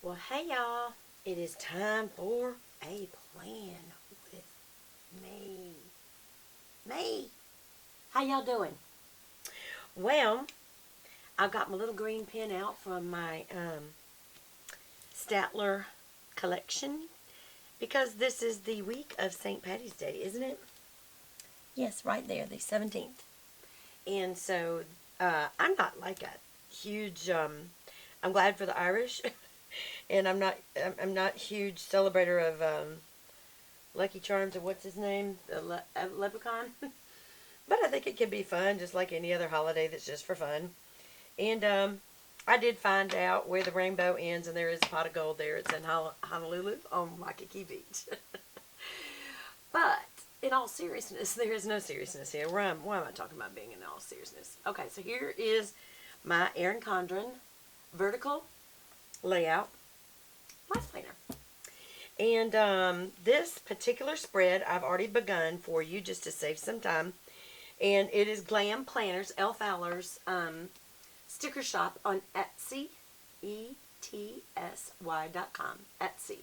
Well, hey y'all, it is time for a plan with me. How y'all doing? Well, I've got my little green pen out from my Statler collection because this is the week of St. Patty's Day, isn't it? Yes, right there, the 17th. And so I'm not like a huge, I'm glad for the Irish. And I'm not a huge celebrator of Lucky Charms or what's his name, the leprechaun. But I think it can be fun, just like any other holiday that's just for fun. And I did find out where the rainbow ends, and there is a pot of gold there. It's in Honolulu on Waikiki Beach. But in all seriousness, there is no seriousness here. Why am I talking about being in all seriousness? Okay, so here is my Erin Condren vertical layout Life Planner. And this particular spread I've already begun for you just to save some time. And it is Glam Planners, Elle Fowler's sticker shop on Etsy, ETSY.com, Etsy.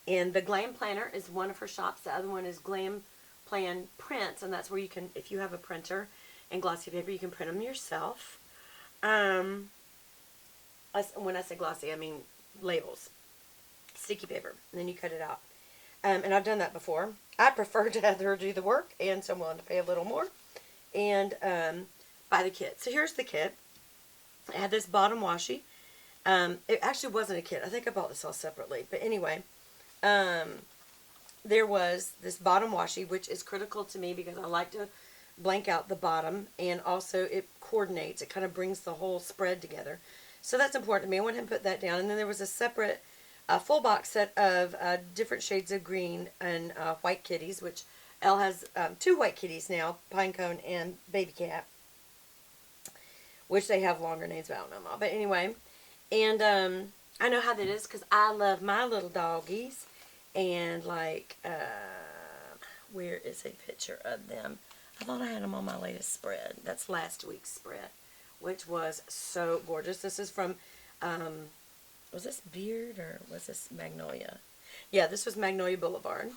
And the Glam Planner is one of her shops. The other one is Glam Plan Prints, and that's where you can, if you have a printer and glossy paper, you can print them yourself. When I say glossy, I mean labels. Sticky paper, and then you cut it out. And I've done that before. I prefer to have her do the work, and so I'm willing to pay a little more and buy the kit. So here's the kit. I had this bottom washi. It actually wasn't a kit. I think I bought this all separately. But anyway, there was this bottom washi, which is critical to me because I like to blank out the bottom, and also it coordinates. It kind of brings the whole spread together. So that's important to me. I went ahead and put that down. And then there was a separate full box set of different shades of green and white kitties, which Elle has two white kitties now, Pinecone and Baby Cat, which they have longer names, but I don't know them all. But anyway, and I know how that is because I love my little doggies. And like, where is a picture of them? I thought I had them on my latest spread. That's last week's spread, which was so gorgeous. This is from, was this Beard or was this Magnolia? Yeah, this was Magnolia Boulevard.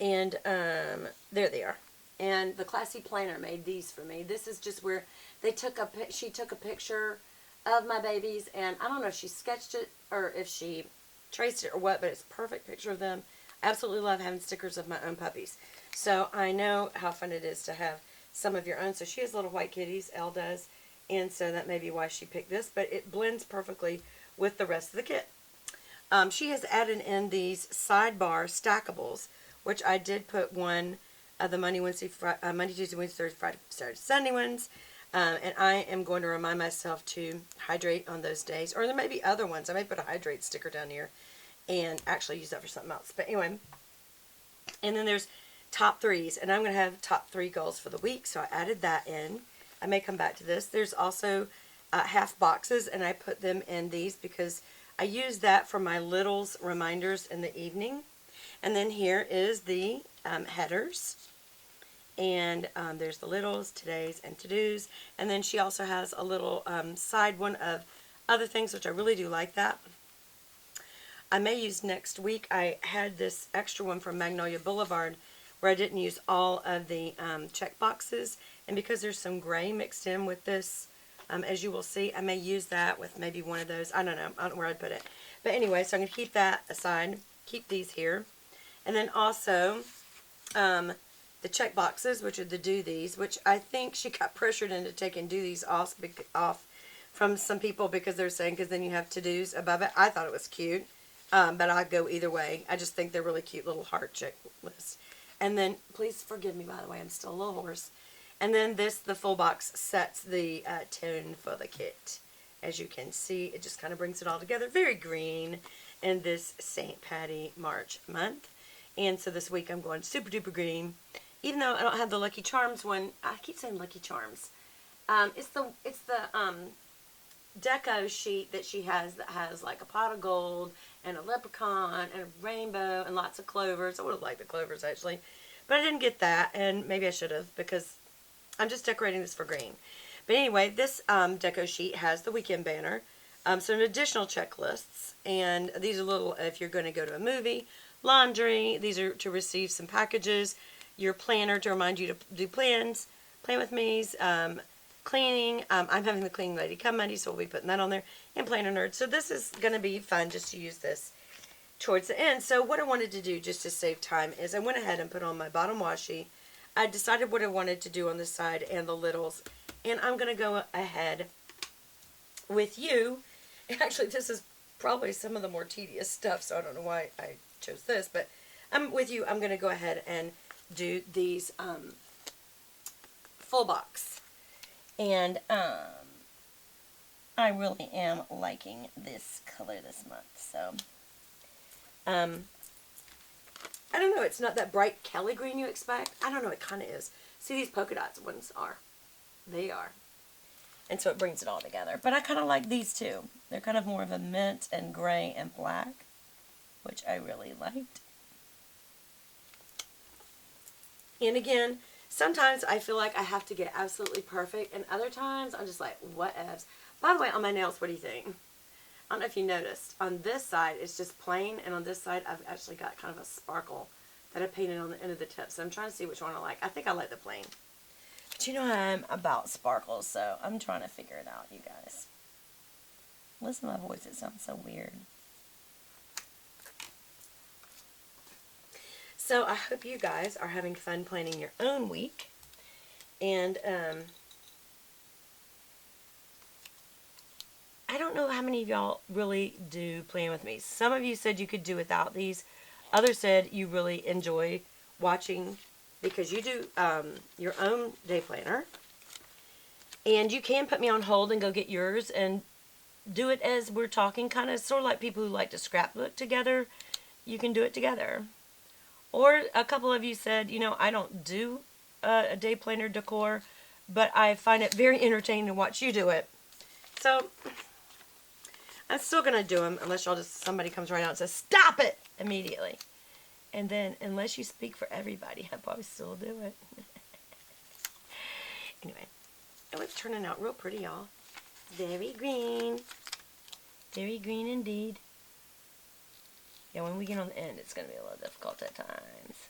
And there they are. And the Classy Planner made these for me. This is just where she took a picture of my babies, and I don't know if she sketched it or if she traced it or what, but it's a perfect picture of them. I absolutely love having stickers of my own puppies. So I know how fun it is to have some of your own. So she has little white kitties, Elle does, and so that may be why she picked this, but it blends perfectly with the rest of the kit. She has added in these sidebar stackables, which I did put one of the Monday, Tuesday, Wednesday, Thursday, Friday, Saturday, Sunday ones. And I am going to remind myself to hydrate on those days. Or there may be other ones. I may put a hydrate sticker down here and actually use that for something else. But anyway, and then there's top threes. And I'm going to have top 3 goals for the week. So I added that in. I may come back to this. There's also half boxes, and I put them in these because I use that for my littles reminders in the evening. And then here is the headers. And there's the littles, today's, and to-dos. And then she also has a little side one of other things, which I really do like that. I may use next week. I had this extra one from Magnolia Boulevard where I didn't use all of the check boxes. And because there's some gray mixed in with this, as you will see, I may use that with maybe one of those. I don't know where I'd put it. But anyway, so I'm going to keep that aside. Keep these here. And then also the check boxes, which are the do these, which I think she got pressured into taking do these off from some people because they're saying because then you have to-dos above it. I thought it was cute, but I'd go either way. I just think they're really cute little heart checklists. And then, please forgive me, by the way, I'm still a little hoarse. And then the full box sets the tone for the kit. As you can see, it just kind of brings it all together. Very green in this St. Patty March month. And so this week I'm going super duper green. Even though I don't have the Lucky Charms one, I keep saying Lucky Charms. It's the deco sheet that she has that has like a pot of gold and a leprechaun and a rainbow and lots of clovers. I would have liked the clovers actually, but I didn't get that, and maybe I should have because I'm just decorating this for green. But anyway, this deco sheet has the weekend banner. some additional checklists, and these are little, if you're going to go to a movie, laundry, these are to receive some packages, your planner to remind you to do plans, plan with me's, cleaning, I'm having the cleaning lady come Monday, so we'll be putting that on there, and planner nerd. So this is going to be fun just to use this towards the end. So what I wanted to do just to save time is I went ahead and put on my bottom washi. I decided what I wanted to do on this side and the littles, and I'm going to go ahead with you. Actually, this is probably some of the more tedious stuff, so I don't know why I chose this, but with you, I'm going to go ahead and do these full box. And I really am liking this color this month, so I don't know, it's not that bright Kelly green you expect. I don't know, it kind of is. See, these polka dots ones are. They are. And so it brings it all together. But I kind of like these too. They're kind of more of a mint and gray and black, which I really liked. And again, sometimes I feel like I have to get absolutely perfect, and other times I'm just like, whatevs. By the way, on my nails, what do you think? I don't know if you noticed. On this side, it's just plain, and on this side, I've actually got kind of a sparkle that I painted on the end of the tip. So I'm trying to see which one I like. I think I like the plain. But you know I'm about sparkles, so I'm trying to figure it out, you guys. Listen to my voice. It sounds so weird. So I hope you guys are having fun planning your own week. And I don't know how many of y'all really do plan with me. Some of you said you could do without these. Others said you really enjoy watching because you do your own day planner. And you can put me on hold and go get yours and do it as we're talking, kind of sort of like people who like to scrapbook together. You can do it together. Or a couple of you said, you know, I don't do a day planner decor, but I find it very entertaining to watch you do it. So I'm still going to do them unless y'all just, somebody comes right out and says, stop it immediately. And then, unless you speak for everybody, I'll probably still do it. Anyway, oh, it's turning out real pretty, y'all. Very green. Very green indeed. Yeah, when we get on the end, it's going to be a little difficult at times.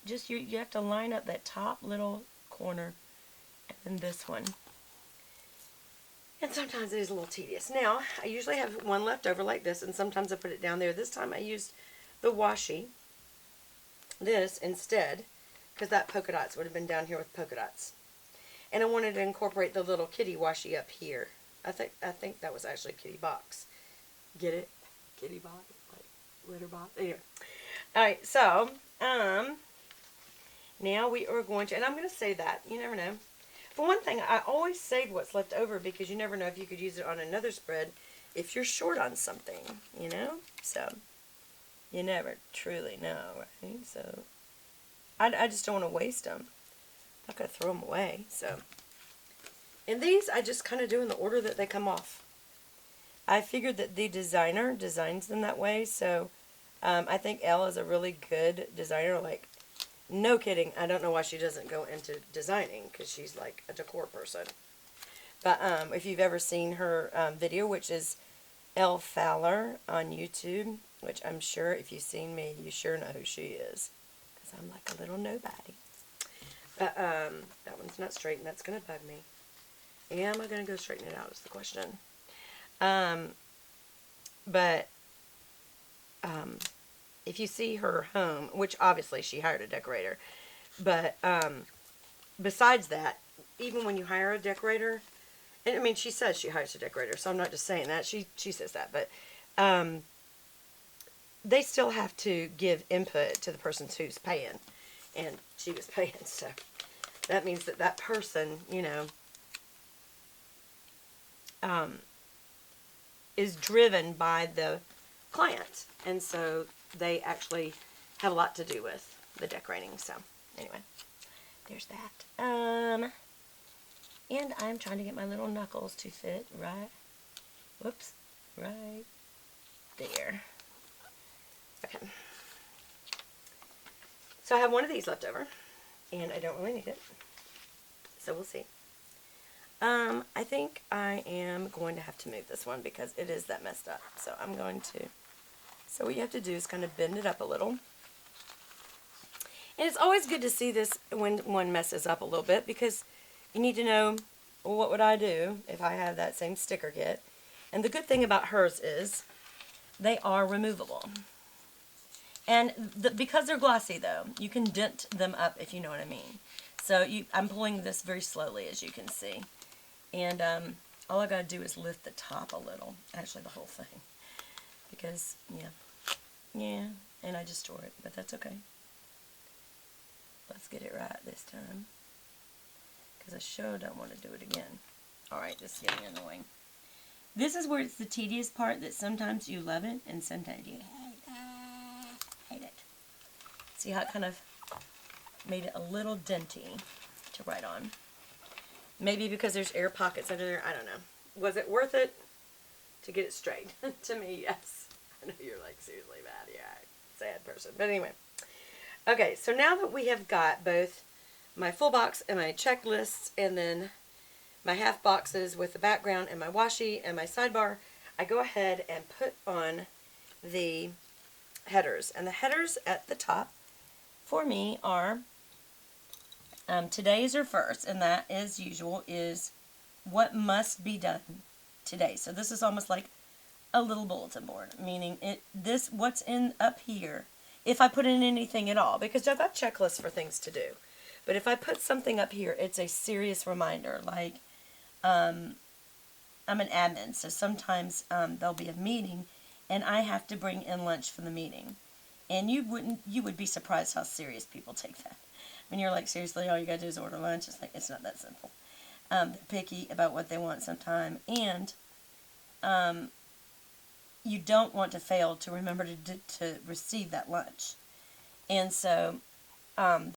Just, you have to line up that top little corner and then this one. And sometimes it is a little tedious. Now, I usually have one left over like this, and sometimes I put it down there. This time I used the washi, this instead, because that polka dots would have been down here with polka dots. And I wanted to incorporate the little kitty washi up here. I think that was actually a kitty box. Get it? Kitty box? Like litter box? Anyway. Alright, so, now we are going to, and I'm going to say that. You never know. For one thing, I always save what's left over because you never know if you could use it on another spread if you're short on something, you know? So, you never truly know, right? So, I just don't want to waste them. I'm not going to throw them away, so. And these I just kind of do in the order that they come off. I figured that the designer designs them that way, so I think Elle is a really good designer. Like, no kidding, I don't know why she doesn't go into designing, because she's like a decor person. But if you've ever seen her video, which is Elle Fowler on YouTube, which I'm sure if you've seen me, you sure know who she is, because I'm like a little nobody. But that one's not straight, and that's going to bug me. Am I going to go straighten it out is the question. If you see her home, which obviously she hired a decorator, but besides that, even when you hire a decorator, and I mean, she says she hires a decorator, so I'm not just saying that, she says that, but they still have to give input to the person who's paying, and she was paying, so that means that that person, you know, is driven by the client, and so they actually have a lot to do with the decorating. So anyway, there's that. And I'm trying to get my little knuckles to fit right, whoops, right there. Okay, so I have one of these left over, and I don't really need it, so we'll see. I think I am going to have to move this one because it is that messed up. So I'm going to, so what you have to do is kind of bend it up a little. And it's always good to see this when one messes up a little bit, because you need to know, well, what would I do if I had that same sticker kit? And the good thing about hers is they are removable. And because they're glossy, though, you can dent them up, if you know what I mean. So I'm pulling this very slowly, as you can see. And all I got to do is lift the top a little. Actually, the whole thing. Because, yeah, and I just tore it, but that's okay. Let's get it right this time, because I sure don't want to do it again. Alright, this is getting annoying. This is where it's the tedious part, that sometimes you love it and sometimes you hate it. See how it kind of made it a little denty to write on. Maybe because there's air pockets under there, I don't know. Was it worth it to get it straight? To me, yes. I know you're like, seriously, bad. Yeah, sad person. But anyway. Okay, so now that we have got both my full box and my checklists, and then my half boxes with the background and my washi and my sidebar, I go ahead and put on the headers. And the headers at the top for me are, today's are first, and that, as usual, is what must be done today. So this is almost like a little bulletin board, meaning what's in up here, if I put in anything at all, because I've got checklists for things to do. But if I put something up here, it's a serious reminder. Like, I'm an admin, so sometimes there'll be a meeting, and I have to bring in lunch for the meeting. And you would be surprised how serious people take that. When you're like, seriously, all you gotta do is order lunch. It's like, it's not that simple. They're picky about what they want sometimes, and you don't want to fail to remember to receive that lunch. And so